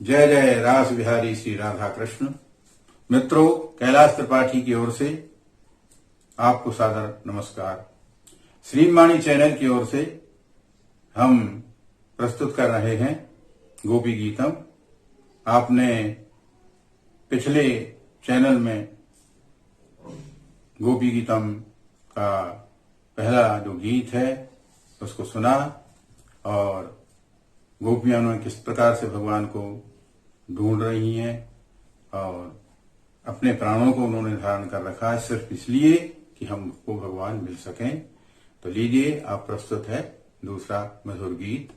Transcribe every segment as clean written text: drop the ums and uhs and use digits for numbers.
जय जय रास बिहारी श्री राधा कृष्ण। मित्रों, कैलाश त्रिपाठी की ओर से आपको सादर नमस्कार। श्रीवाणी चैनल की ओर से हम प्रस्तुत कर रहे हैं गोपी गीतम। आपने पिछले चैनल में गोपी गीतम का पहला जो गीत है उसको सुना और गोपियां ने किस प्रकार से भगवान को ढूंढ रही हैं और अपने प्राणों को उन्होंने धारण कर रखा है सिर्फ इसलिए कि हमको भगवान मिल सकें। तो लीजिए, आप प्रस्तुत है दूसरा मधुर गीत।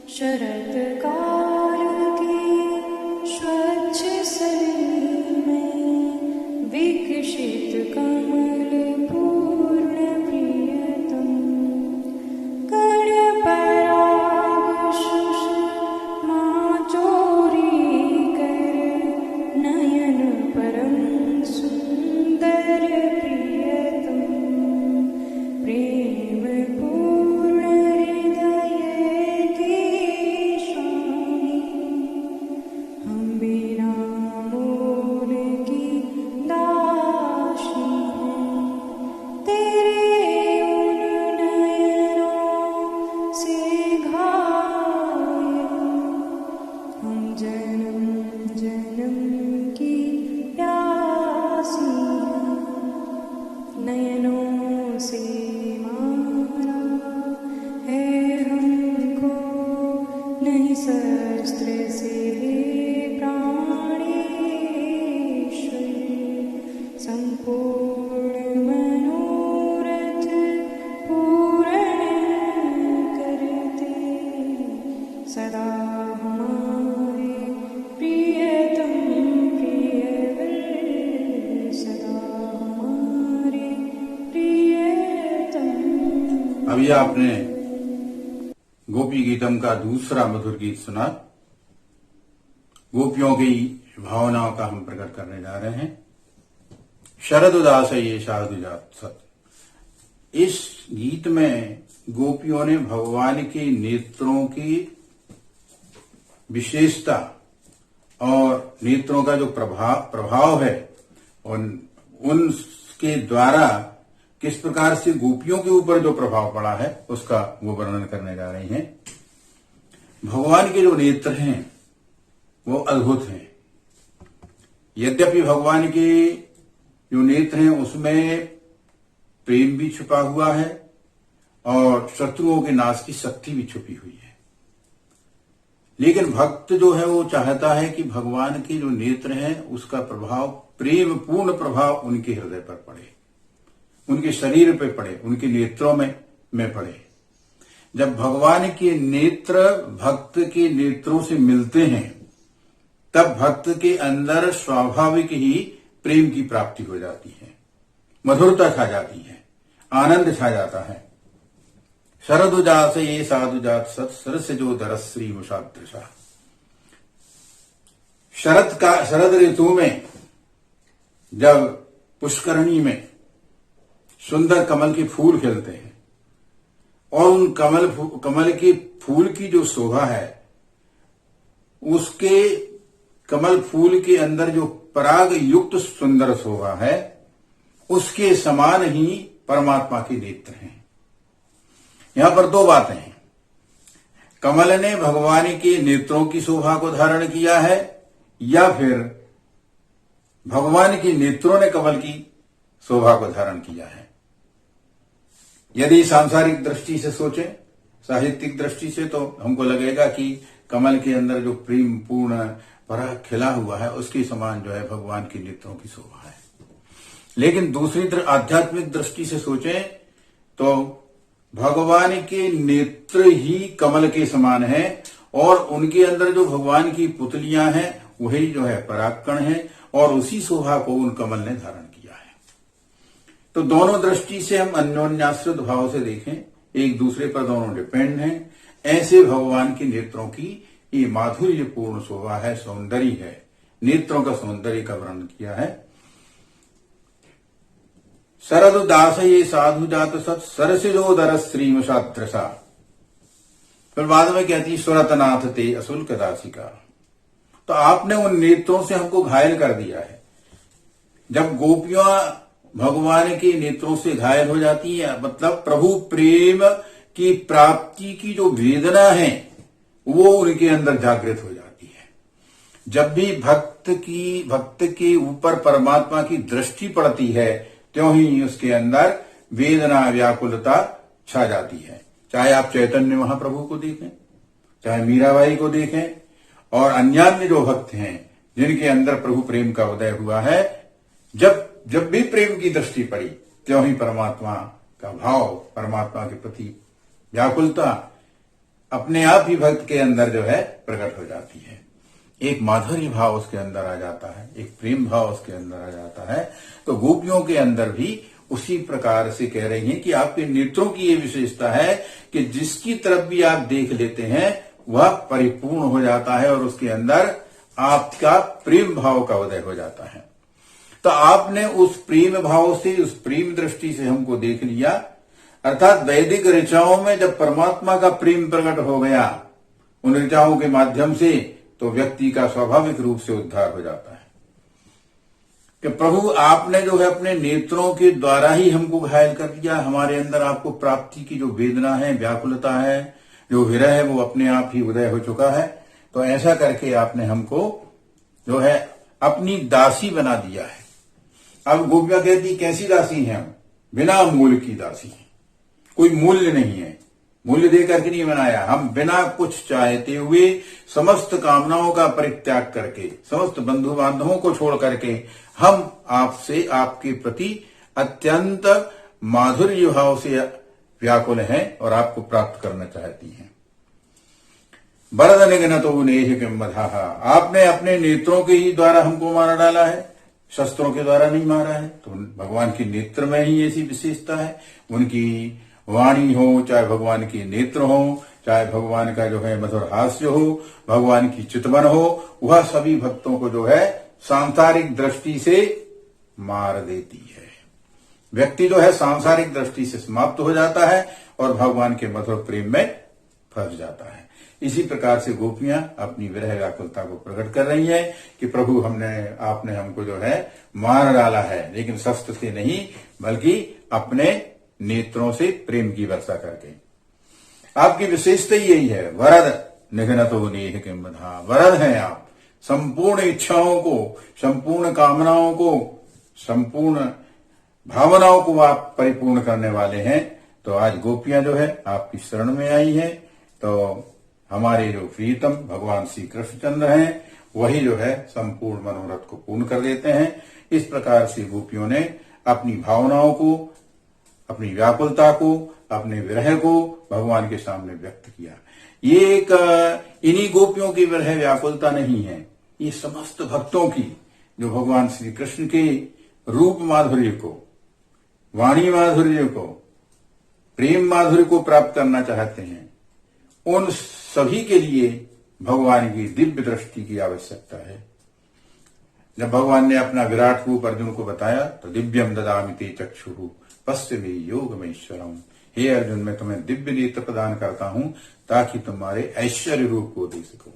शरद काल की स्वच्छ सली में विकसित कमल पूर्ण प्रियतम कर पराग सुषमा चोरी कर नयन परम सुंदर प्रियतम प्रेम पूर्ण हृदय नयनों से मारा है हमको, नहीं शस्त्र से प्राणेश्वर। संपूर्ण मनोरथ पूर्ण करते सदा हमारे प्रियतम प्रियवर, सदा अभी आपने गोपी गीतम का दूसरा मधुर गीत सुना। गोपियों की भावनाओं का हम प्रकट करने जा रहे हैं। शरद उदास ये साधु जात सत। इस गीत में गोपियों ने भगवान के नेत्रों की विशेषता और नेत्रों का जो प्रभाव है उनके द्वारा किस प्रकार से गोपियों के ऊपर जो प्रभाव पड़ा है उसका वो वर्णन करने जा रही हैं। भगवान के जो नेत्र हैं वो अद्भुत हैं। यद्यपि भगवान के जो नेत्र हैं उसमें प्रेम भी छुपा हुआ है और शत्रुओं के नाश की शक्ति भी छुपी हुई है, लेकिन भक्त जो है वो चाहता है कि भगवान के जो नेत्र हैं उसका प्रभाव, प्रेम पूर्ण प्रभाव उनके हृदय पर पड़े, उनके शरीर पे पड़े, उनके नेत्रों में पड़े। जब भगवान के नेत्र भक्त के नेत्रों से मिलते हैं तब भक्त के अंदर स्वाभाविक ही प्रेम की प्राप्ति हो जाती है, मधुरता छा जाती है, आनंद छा जाता है। शरद उजास ये साधु जात सत सरस जो दरस श्री मुषादृशा। शरद ऋतु में जब पुष्करणी में सुंदर कमल के फूल खिलते हैं और उन कमल के फूल की जो शोभा है, उसके कमल फूल के अंदर जो पराग युक्त सुंदर शोभा है, उसके समान ही परमात्मा के नेत्र हैं। यहां पर दो बातें हैं। कमल ने भगवान के नेत्रों की शोभा को धारण किया है, या फिर भगवान के नेत्रों ने कमल की शोभा को धारण किया है। यदि सांसारिक दृष्टि से सोचें, साहित्यिक दृष्टि से, तो हमको लगेगा कि कमल के अंदर जो प्रेम पूर्ण पराग खिला हुआ है, उसके समान जो है भगवान के नेत्रों की शोभा है। लेकिन दूसरी आध्यात्मिक दृष्टि से सोचें तो भगवान के नेत्र ही कमल के समान हैं, और उनके अंदर जो भगवान की पुतलियां हैं वही जो है परागकण है, और उसी शोभा को उन कमल ने धारण किया है। तो दोनों दृष्टि से हम अन्योन्याश्रित भाव से देखें, एक दूसरे पर दोनों डिपेंड हैं। ऐसे भगवान के नेत्रों की ये माधुर्यपूर्ण शोभा है, सौंदर्य है। नेत्रों का सौंदर्य का वर्णन किया है। शरद दास ये साधु जात सत सरसिजोदर श्रीम सादृशा। फिर बाद में कहती स्वरतनाथ ते अशुल्क दासिका। तो आपने उन नेत्रों से हमको घायल कर दिया है। जब गोपियां भगवान के नेत्रों से घायल हो जाती है, मतलब प्रभु प्रेम की प्राप्ति की जो वेदना है वो उनके अंदर जागृत हो जाती है। जब भी भक्त के ऊपर परमात्मा की दृष्टि पड़ती है, त्यों ही उसके अंदर वेदना व्याकुलता छा जाती है। चाहे आप चैतन्य महाप्रभु को देखें, चाहे मीराबाई को देखें, और अन्यान्य जो भक्त हैं जिनके अंदर प्रभु प्रेम का उदय हुआ है, जब भी प्रेम की दृष्टि पड़ी, त्यों ही परमात्मा का भाव, परमात्मा के प्रति व्याकुलता अपने आप ही भक्त के अंदर जो है प्रकट हो जाती है। एक माधुर्य भाव उसके अंदर आ जाता है, एक प्रेम भाव उसके अंदर आ जाता है। तो गोपियों के अंदर भी उसी प्रकार से कह रही हैं कि आपके नेत्रों की ये विशेषता है कि जिसकी तरफ भी आप देख लेते हैं वह परिपूर्ण हो जाता है, और उसके अंदर आपका प्रेम भाव का उदय हो जाता है। तो आपने उस प्रेम भाव से, उस प्रेम दृष्टि से हमको देख लिया। अर्थात वैदिक ऋचाओं में जब परमात्मा का प्रेम प्रकट हो गया उन ऋचाओं के माध्यम से, तो व्यक्ति का स्वाभाविक रूप से उद्धार हो जाता है कि प्रभु आपने जो है अपने नेत्रों के द्वारा ही हमको घायल कर दिया। हमारे अंदर आपको प्राप्ति की जो वेदना है, व्याकुलता है, जो विरह है, वो अपने आप ही उदय हो चुका है। तो ऐसा करके आपने हमको जो है अपनी दासी बना दिया है। अब गोपियां कहती कैसी दासी हैं हम? बिना मूल की दासी हैं, कोई मूल्य नहीं है, मूल्य देकर के नहीं बनाया। हम बिना कुछ चाहते हुए समस्त कामनाओं का परित्याग करके, समस्त बंधु बांधवों को छोड़ करके हम आपसे, आपके प्रति अत्यंत माधुर्य भाव से व्याकुल हैं और आपको प्राप्त करना चाहती हैं। वरद निघ्न तो नेह किम मधाहा। आपने अपने नेत्रों के ही द्वारा हमको मार डाला है, शस्त्रों के द्वारा नहीं मारा है। तो भगवान के नेत्र में ही ऐसी विशेषता है। उनकी वाणी हो, चाहे भगवान के नेत्र हो, चाहे भगवान का जो है मधुर हास्य हो, भगवान की चितवन हो, वह सभी भक्तों को जो है सांसारिक दृष्टि से मार देती है। व्यक्ति जो है सांसारिक दृष्टि से समाप्त हो जाता है और भगवान के मधुर प्रेम में फंस जाता है। इसी प्रकार से गोपियां अपनी विरह व्याकुलता को प्रकट कर रही हैं कि प्रभु आपने हमको जो है मार डाला है, लेकिन शस्त्र से नहीं बल्कि अपने नेत्रों से प्रेम की वर्षा करके। आपकी विशेषता यही है, वरद निघ्नतो नेह किम मधा। वरद हैं आप, संपूर्ण इच्छाओं को, संपूर्ण कामनाओं को, संपूर्ण भावनाओं को आप परिपूर्ण करने वाले हैं। तो आज गोपियां जो है आपकी शरण में आई हैं। तो हमारे जो प्रीतम भगवान श्री कृष्णचंद्र हैं वही जो है संपूर्ण मनोरथ को पूर्ण कर देते हैं। इस प्रकार से गोपियों ने अपनी भावनाओं को, अपनी व्याकुलता को, अपने विरह को भगवान के सामने व्यक्त किया। ये एक इन्हीं गोपियों की विरह व्याकुलता नहीं है, ये समस्त भक्तों की जो भगवान श्री कृष्ण के रूप माधुर्य को, वाणी माधुर्य को, प्रेम माधुर्य को प्राप्त करना चाहते हैं, उन सभी के लिए भगवान की दिव्य दृष्टि की आवश्यकता है। जब भगवान ने अपना विराट रूप अर्जुन को बताया तो दिव्यम ददामि ते चक्षुः पश्य मे योगमैश्वरम्। हे अर्जुन, मैं तुम्हें दिव्य नेत्र प्रदान करता हूं ताकि तुम्हारे ऐश्वर्य रूप को देख सकूं।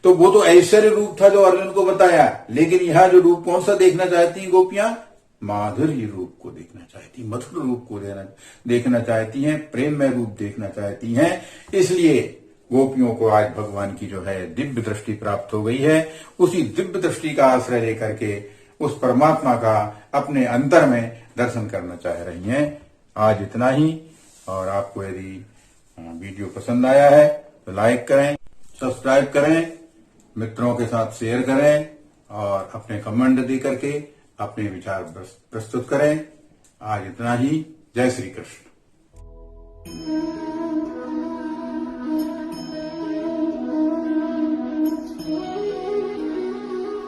तो वो तो ऐश्वर्य रूप था जो अर्जुन को बताया, लेकिन यह जो रूप कौन सा देखना चाहती हैं गोपियां? माधुर्य रूप को देखना चाहती, मधुर रूप को देखना चाहती हैं, प्रेम में रूप देखना चाहती हैं। इसलिए गोपियों को आज भगवान की जो है दिव्य दृष्टि प्राप्त हो गई है। उसी दिव्य दृष्टि का आश्रय लेकर के उस परमात्मा का अपने अंतर में दर्शन करना चाह रही हैं। आज इतना ही। और आपको यदि वीडियो पसंद आया है तो लाइक करें, सब्सक्राइब करें, मित्रों के साथ शेयर करें और अपने कमेंट दे करके अपने विचार प्रस्तुत करें। आज इतना ही। जय श्री कृष्ण।